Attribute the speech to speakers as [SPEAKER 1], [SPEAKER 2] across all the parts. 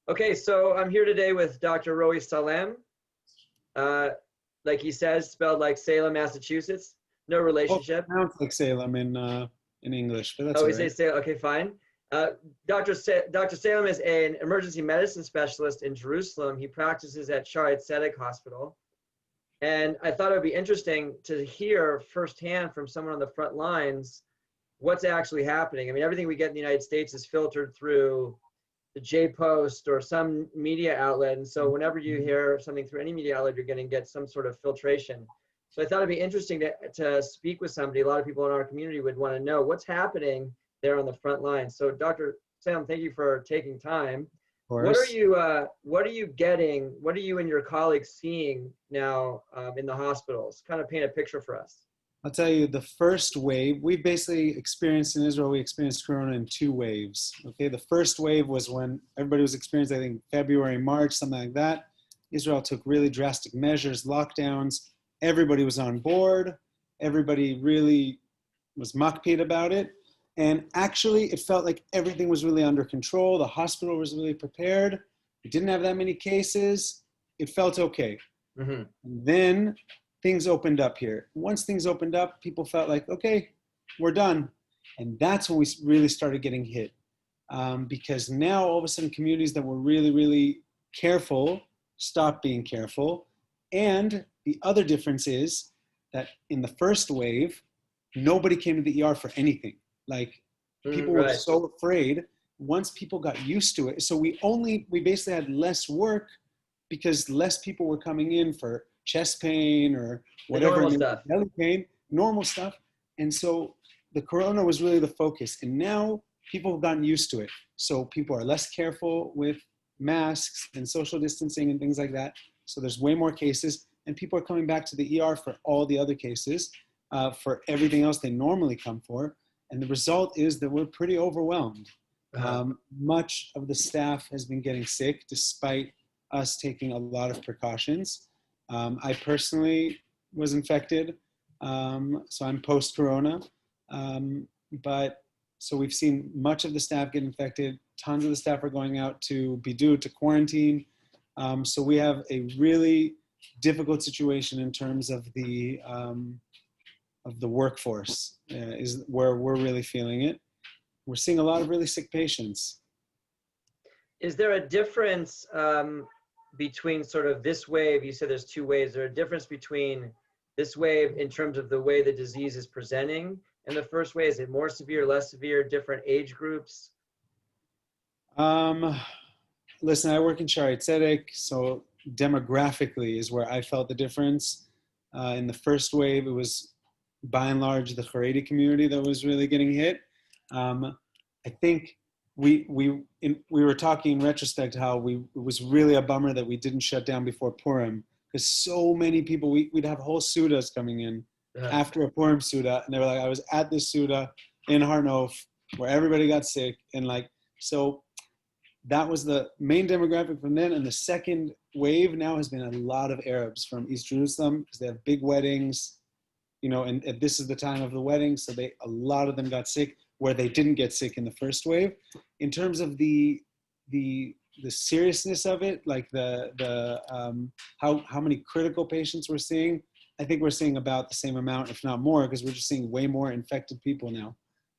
[SPEAKER 1] Okay, so I'm here today with Dr. Roee Salem. Uh, like he says, spelled like Salem, Massachusetts. No
[SPEAKER 2] Oh,
[SPEAKER 1] relationship.
[SPEAKER 2] sounds like Salem in English, but that's
[SPEAKER 1] Oh,
[SPEAKER 2] all
[SPEAKER 1] we say
[SPEAKER 2] right.
[SPEAKER 1] Salem. Okay, fine. Uh, Dr. Salem is an emergency medicine specialist in Jerusalem. He practices at Shaare Tzedek Hospital. And I thought it would be interesting to hear firsthand from someone on the front lines what's actually happening. I mean, everything we get in the United States is filtered through the J Post or some media outlet. And so whenever you hear something through any media outlet, you're going to get some sort of filtration. So I thought it'd be interesting to speak with somebody. A lot of people in our community would want to know what's happening there on the front line. So Dr. Sam, thank you for taking time.
[SPEAKER 2] Of course.
[SPEAKER 1] What are you getting? What are you and your colleagues seeing now in the hospitals? Kind of paint a picture for us.
[SPEAKER 2] I'll tell you, the first wave, we basically experienced in Israel, we experienced Corona in two waves. Okay, the first wave was when everybody was experiencing, I think, February, March, something like that. Israel took really drastic measures, lockdowns. Everybody was on board. Everybody really was makpid about it. And actually, it felt like everything was really under control. The hospital was really prepared. We didn't have that many cases. It felt okay.
[SPEAKER 1] Mm-hmm.
[SPEAKER 2] Then things opened up here. Once things opened up, people felt like, okay, we're done. And that's when we really started getting hit. Because now all of a sudden communities that were really, really careful stopped being careful. And the other difference is that in the first wave, nobody came to the ER for anything. Like people were
[SPEAKER 1] Right.
[SPEAKER 2] so afraid. Once people got used to it, so we basically had less work because less people were coming in for chest pain or
[SPEAKER 1] The
[SPEAKER 2] whatever,
[SPEAKER 1] normal stuff.
[SPEAKER 2] belly pain, normal stuff. And so the corona was really the focus. And now people have gotten used to it. So people are less careful with masks and social distancing and things like that. So there's way more cases, and people are coming back to the ER for all the other cases, for everything else they normally come for. And the result is that we're pretty overwhelmed.
[SPEAKER 1] Uh-huh.
[SPEAKER 2] Much of the staff has been getting sick despite us taking a lot of precautions. I personally was infected, so I'm post-corona. But so we've seen much of the staff get infected. Tons of the staff are going out to bidud, to quarantine. So we have a really difficult situation in terms of the workforce, is where we're really feeling it. We're seeing a lot of really sick patients.
[SPEAKER 1] Is there a difference between sort of this wave? You said there's two waves. Is there a difference between this wave in terms of the way the disease is presenting and the first wave? Is it more severe, less severe, different age groups?
[SPEAKER 2] Listen, I work in Shaare Tzedek, so demographically is where I felt the difference. In the first wave, it was by and large the Haredi community that was really getting hit. I think we were talking in retrospect how it was really a bummer that we didn't shut down before Purim, because so many people, we'd have whole Sudas coming in after a Purim Suda, and they were like, I was at this Suda in Har Nof where everybody got sick, and like, so that was the main demographic from then. And the second wave now has been a lot of Arabs from East Jerusalem because they have big weddings, and this is the time of the wedding, so a lot of them got sick where they didn't get sick in the first wave. In terms of the seriousness of it, like how many critical patients we're seeing, I think we're seeing about the same amount, if not more, because we're just seeing way more infected people now.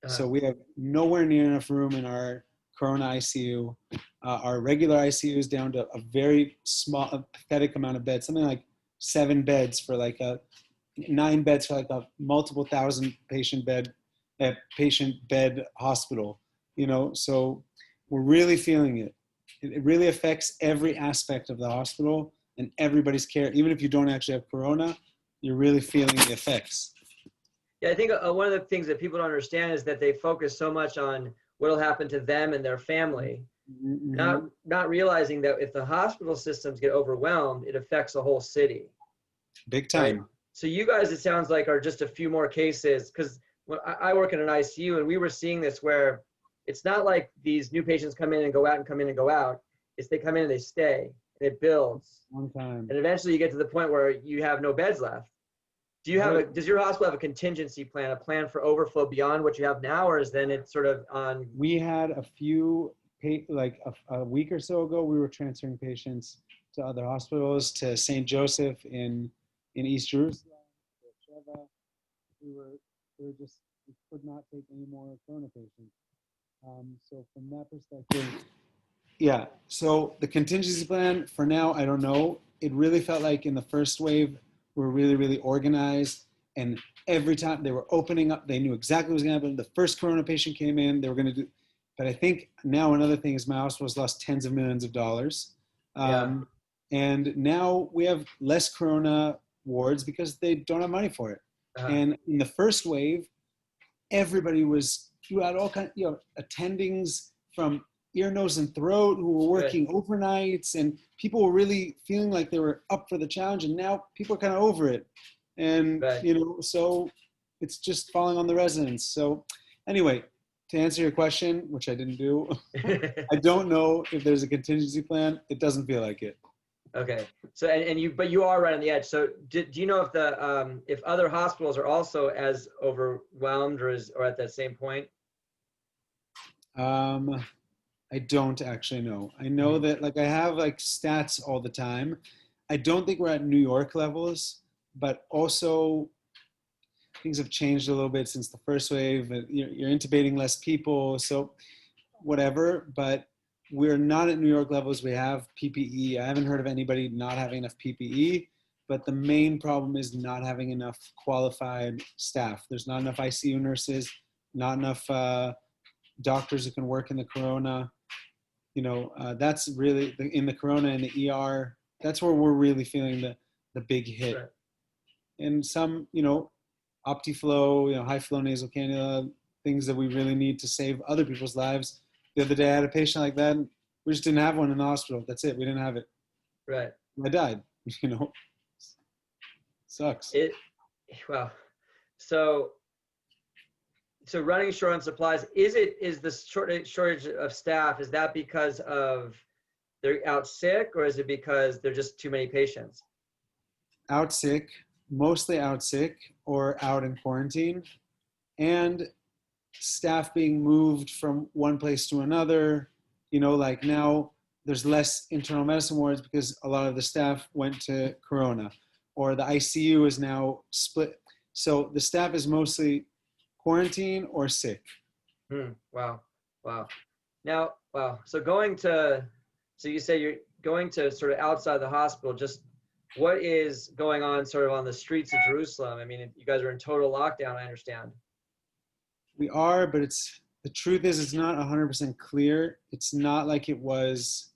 [SPEAKER 2] So we have nowhere near enough room in our Corona ICU. Our regular ICU is down to a very small, pathetic amount of beds, something like 7 beds for like 9 beds for like a multiple thousand patient bed hospital. So we're really feeling it. It really affects every aspect of the hospital and everybody's care. Even if you don't actually have Corona, you're really feeling the effects.
[SPEAKER 1] Yeah, I think one of the things that people don't understand is that they focus so much on what will happen to them and their family, not realizing that if the hospital systems get overwhelmed, it affects a whole city.
[SPEAKER 2] Big time.
[SPEAKER 1] Right? So you guys, it sounds like, are just a few more cases, because I work in an ICU and we were seeing this where it's not like these new patients come in and go out and come in and go out. It's they come in and they stay and it builds.
[SPEAKER 2] Long time.
[SPEAKER 1] And eventually you get to the point where you have no beds left. Does your hospital have a contingency plan, a plan for overflow beyond what you have now, or is then it sort of on?
[SPEAKER 2] We had a few like a week or so ago, we were transferring patients to other hospitals, to St. Joseph in East Jerusalem, to Sheva. We just, we could not take any more corona patients. So from that perspective, yeah. So the contingency plan for now, I don't know. It really felt like in the first wave, we're really, really organized. And every time they were opening up, they knew exactly what was going to happen. The first corona patient came in, they were going to do. But I think now another thing is my hospital's lost tens of millions of dollars.
[SPEAKER 1] Yeah.
[SPEAKER 2] And now we have less corona wards because they don't have money for it. And in the first wave, everybody was, you had all kinds, attendings from ear, nose, and throat who were working overnights, and people were really feeling like they were up for the challenge. And now people are kind of over it, and so it's just falling on the residents. So anyway, to answer your question, which I didn't do, I don't know if there's a contingency plan. It doesn't feel like it.
[SPEAKER 1] Okay. So but you are right on the edge. So do you know if if other hospitals are also as overwhelmed or at that same point?
[SPEAKER 2] I don't actually know. I know that I have stats all the time. I don't think we're at New York levels, but also things have changed a little bit since the first wave. You're intubating less people, so whatever. But we're not at New York levels. We have PPE. I haven't heard of anybody not having enough PPE. But the main problem is not having enough qualified staff. There's not enough ICU nurses, not enough doctors who can work in the corona. That's really in the corona and the ER. That's where we're really feeling the big hit.
[SPEAKER 1] Right.
[SPEAKER 2] And some, OptiFlow, high flow nasal cannula, things that we really need to save other people's lives. The other day I had a patient like that. And we just didn't have one in the hospital. That's it. We didn't have it.
[SPEAKER 1] Right.
[SPEAKER 2] I died. Sucks.
[SPEAKER 1] Well, so running short on supplies, is the shortage of staff, is that because of they're out sick, or is it because there's just too many patients?
[SPEAKER 2] Out sick, mostly out sick or out in quarantine, and staff being moved from one place to another. Now there's less internal medicine wards because a lot of the staff went to corona, or the ICU is now split. So the staff is mostly quarantine or sick.
[SPEAKER 1] Wow. Now, wow. So you say you're going to sort of outside the hospital. Just what is going on sort of on the streets of Jerusalem? I mean, you guys are in total lockdown, I understand.
[SPEAKER 2] We are, but the truth is it's not 100% clear. It's not like it was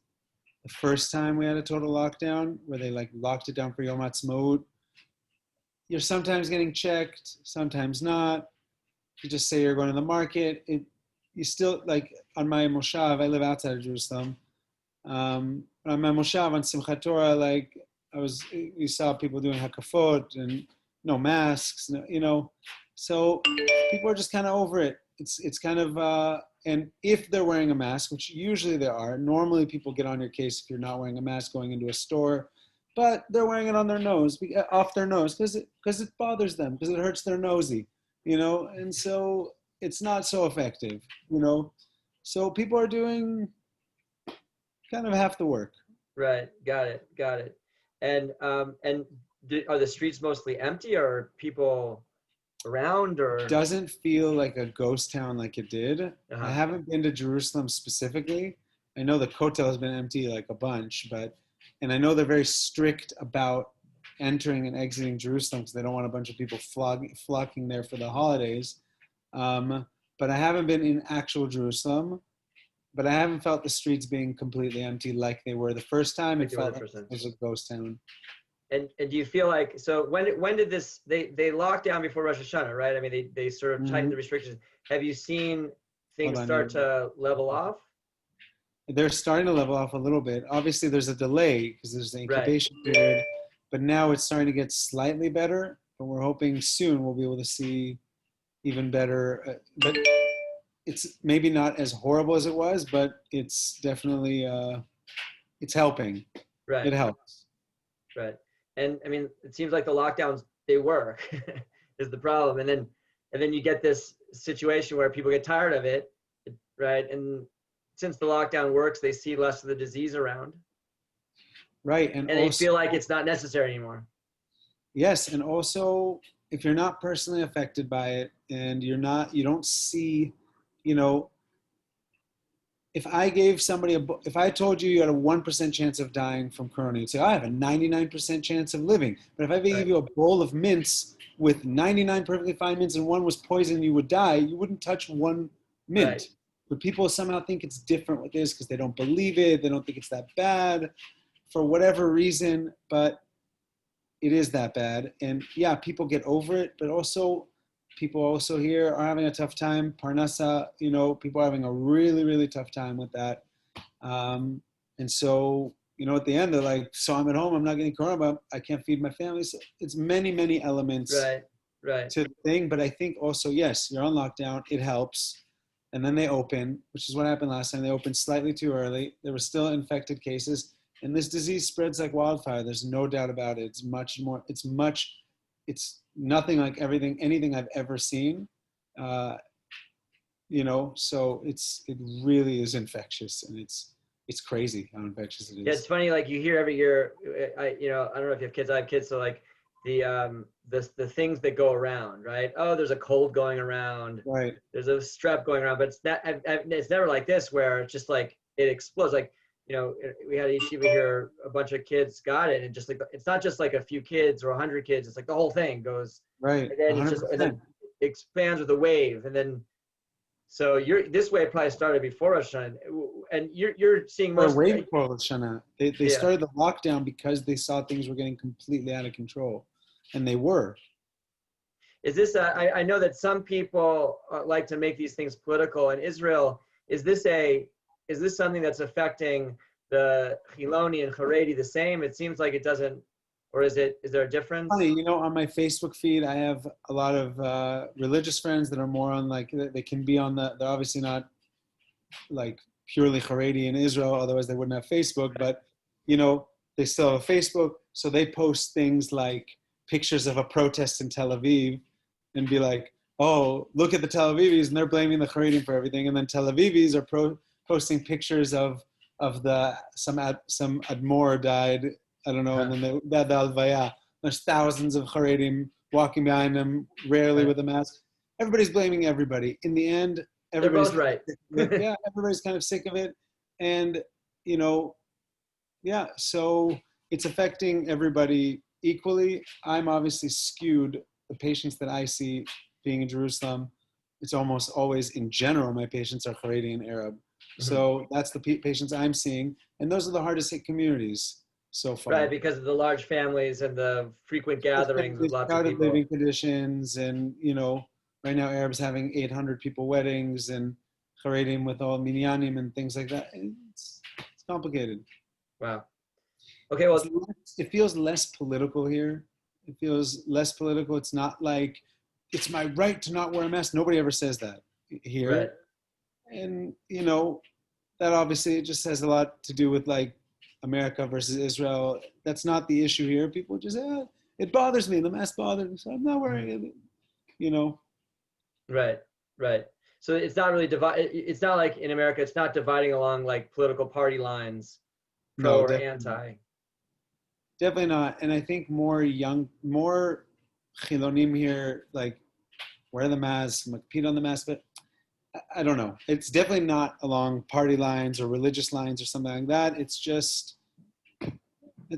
[SPEAKER 2] the first time we had a total lockdown where they locked it down for Yom Ha'atzmaut. You're sometimes getting checked, sometimes not. You just say you're going to the market. You still, on my moshav, I live outside of Jerusalem. On my moshav on Simchat Torah, you saw people doing hakafot and no masks, so people are just kind of over it. It's kind of, and if they're wearing a mask, which usually they are, normally people get on your case if you're not wearing a mask going into a store, but they're wearing it on their nose, off their nose, because it bothers them, because it hurts their nosy. And so it's not so effective, So people are doing kind of half the work.
[SPEAKER 1] Right. Got it. And are the streets mostly empty, or are people around, or?
[SPEAKER 2] It doesn't feel like a ghost town like it did. I haven't been to Jerusalem specifically. I know the Kotel has been empty a bunch, and I know they're very strict about entering and exiting Jerusalem because they don't want a bunch of people flocking there for the holidays. But I haven't been in actual Jerusalem, but I haven't felt the streets being completely empty like they were the first time. It felt like it was a ghost town.
[SPEAKER 1] And do you feel like, so when did this, they locked down before Rosh Hashanah, right? I mean, they sort of tightened the restrictions. Have you seen things start to level off?
[SPEAKER 2] They're starting to level off a little bit. Obviously, there's a delay because there's the incubation period, but now it's starting to get slightly better. But we're hoping soon we'll be able to see even better. But it's maybe not as horrible as it was, but it's definitely it's helping.
[SPEAKER 1] Right.
[SPEAKER 2] It helps.
[SPEAKER 1] Right. And I mean, it seems like the lockdowns, they work is the problem. And then you get this situation where people get tired of it, right? And it since the lockdown works, they see less of the disease around,
[SPEAKER 2] Right.
[SPEAKER 1] and they feel like it's not necessary anymore.
[SPEAKER 2] Yes, and also if you're not personally affected by it and you don't see, you know, if I gave somebody if I told you you had a 1% chance of dying from corona, you'd say, I have a 99% chance of living. But if I gave you a bowl of mints with 99 perfectly fine mints and one was poison, you would die, you wouldn't touch one mint.
[SPEAKER 1] Right.
[SPEAKER 2] But people somehow think it's different with this because they don't believe it. They don't think it's that bad for whatever reason, but it is that bad. And yeah, people get over it, but also people also here are having a tough time. Parnasa, you know, people are having a really, really tough time with that. And so, you know, at the end, they're like, so I'm at home, I'm not getting corona, but I can't feed my family. So it's many, many elements to the thing. But I think also, yes, you're on lockdown, it helps. And then they open, which is what happened last time. They opened slightly too early. There were still infected cases. And this disease spreads like wildfire. There's no doubt about it. It's nothing like anything I've ever seen. You know, so it really is infectious, and it's crazy how infectious it is.
[SPEAKER 1] Yeah, it's funny. Like you hear every year, I don't know if you have kids. I have kids, so like the things that go around, right? Oh, there's a cold going around.
[SPEAKER 2] Right.
[SPEAKER 1] There's a strep going around, but it's never like this where it's just like it explodes. Like, you know, we had yeshiva here, a bunch of kids got it, and just like it's not just like a few kids or 100 kids. It's like the whole thing goes.
[SPEAKER 2] Right.
[SPEAKER 1] And then 100%. It's just and then it expands with a wave, and then so this wave probably started before Rosh Hashanah, and you're seeing most.
[SPEAKER 2] Way before Rosh Hashanah. They started the lockdown because they saw things were getting completely out of control, and they were.
[SPEAKER 1] Is this? I know that some people like to make these things political. In Israel, is this something that's affecting the Chiloni and Haredi the same? It seems like it doesn't, or is there a difference?
[SPEAKER 2] Funny, you know, on my Facebook feed, I have a lot of religious friends that are more on they can be on they're obviously not like purely Haredi in Israel, otherwise they wouldn't have Facebook, but you know, they still have Facebook, so they post things like pictures of a protest in Tel Aviv and be like, oh, look at the Tel Avivis, and they're blaming the Haredim for everything, and then Tel Avivis are posting pictures of some Admor died, I don't know, and then they had the Alvaya. There's thousands of Haredim walking behind them, rarely with a mask. Everybody's blaming everybody. In the end, everybody's
[SPEAKER 1] both right.
[SPEAKER 2] Yeah, everybody's kind of sick of it, and you know, yeah. So it's affecting everybody equally. I'm obviously skewed. The patients that I see being in Jerusalem, it's almost always in general my patients are Haredi and Arab. Mm-hmm. So that's the patients I'm seeing, and those are the hardest hit communities so far.
[SPEAKER 1] Right, because of the large families and the frequent gatherings with lots of people.
[SPEAKER 2] Living conditions, and you know, right now Arabs having 800 people weddings, and Haredim with all minyanim and things like that. It's complicated.
[SPEAKER 1] Wow. Okay, well,
[SPEAKER 2] it feels less political here. It feels less political. It's not like it's my right to not wear a mask. Nobody ever says that here.
[SPEAKER 1] Right.
[SPEAKER 2] And you know, that obviously it just has a lot to do with like America versus Israel. That's not the issue here. People just say, it bothers me. The mask bothers me, so I'm not wearing it. You know.
[SPEAKER 1] Right. So it's not really it's not like in America. It's not dividing along like political party lines, pro or anti.
[SPEAKER 2] Definitely not. And I think more Chilonim here like wear the mask, compete on the mask, but I don't know. It's definitely not along party lines or religious lines or something like that. It's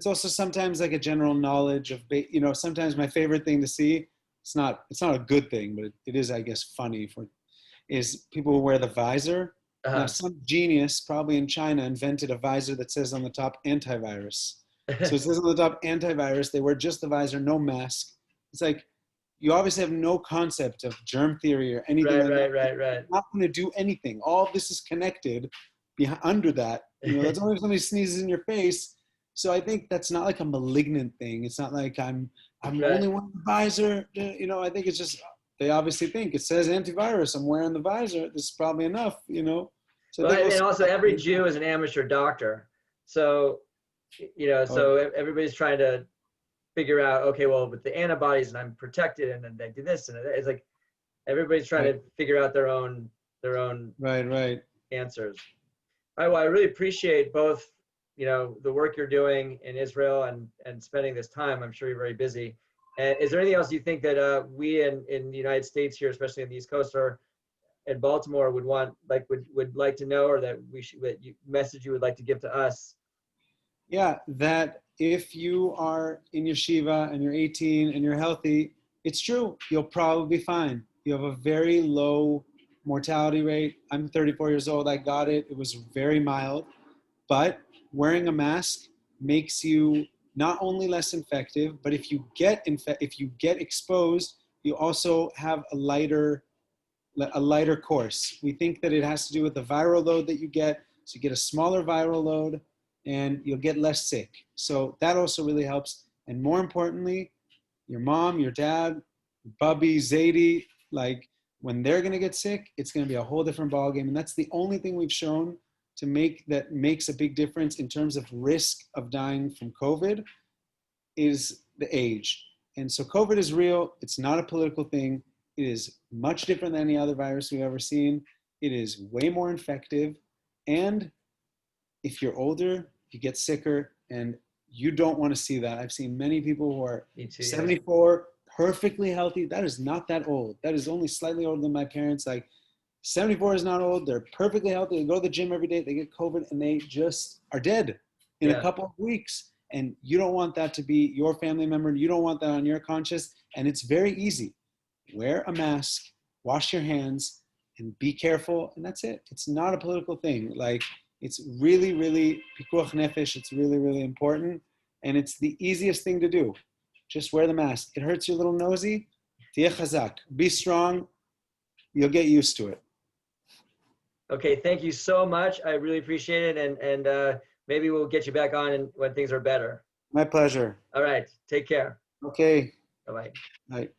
[SPEAKER 2] also sometimes like a general knowledge of, you know, sometimes my favorite thing to see, it's not a good thing, but it is, I guess, funny is people who wear the visor. Uh-huh. Now, some genius probably in China invented a visor that says on the top antivirus. So it says on the top antivirus, they wear just the visor, no mask. It's like, you obviously have no concept of germ theory or anything like that.
[SPEAKER 1] Right.
[SPEAKER 2] You're not going to do anything. All of this is connected under that. You know, that's only if somebody sneezes in your face. So I think that's not like a malignant thing. It's not like I'm only wearing the visor. You know, I think it's just, they obviously think it says antivirus. I'm wearing the visor. This is probably enough, you know. So
[SPEAKER 1] and also every Jew is an amateur doctor. So, you know, everybody's trying to figure out, okay, well, with the antibodies and I'm protected and then they do this and it's like everybody's trying to figure out their own
[SPEAKER 2] right answers.
[SPEAKER 1] Well, I really appreciate both, the work you're doing in Israel and spending this time. I'm sure you're very busy. And is there anything else you think that we in the United States here, especially in the East Coast or in Baltimore, would like to know, or that message you would like to give to us?
[SPEAKER 2] Yeah, that if you are in yeshiva and you're 18 and you're healthy, it's true. You'll probably be fine. You have a very low mortality rate. I'm 34 years old. I got it. It was very mild. But wearing a mask makes you not only less infective, but if you get exposed, you also have a lighter course. We think that it has to do with the viral load that you get. So you get a smaller viral load and you'll get less sick. So that also really helps. And more importantly, your mom, your dad, Bubby, Zadie, like when they're going to get sick, it's going to be a whole different ballgame. And that's the only thing we've shown that makes a big difference in terms of risk of dying from COVID is the age. And so COVID is real. It's not a political thing. It is much different than any other virus we've ever seen. It is way more infective. And if you're older, you get sicker, and you don't want to see that. I've seen many people who are 74, perfectly healthy. That is not that old. That is only slightly older than my parents. Like 74 is not old. They're perfectly healthy. They go to the gym every day. They get COVID and they just are dead in a couple of weeks. And you don't want that to be your family member. You don't want that on your conscience. And it's very easy. Wear a mask, wash your hands, and be careful. And that's it. It's not a political thing. Like, it's really, really pikuach nefesh. It's really, really important. And it's the easiest thing to do. Just wear the mask. It hurts your little nosy. Tiyeh chazak. Be strong. You'll get used to it.
[SPEAKER 1] Okay, thank you so much. I really appreciate it. And maybe we'll get you back on when things are better.
[SPEAKER 2] My pleasure.
[SPEAKER 1] All right. Take care.
[SPEAKER 2] Okay.
[SPEAKER 1] Bye-bye.
[SPEAKER 2] Bye.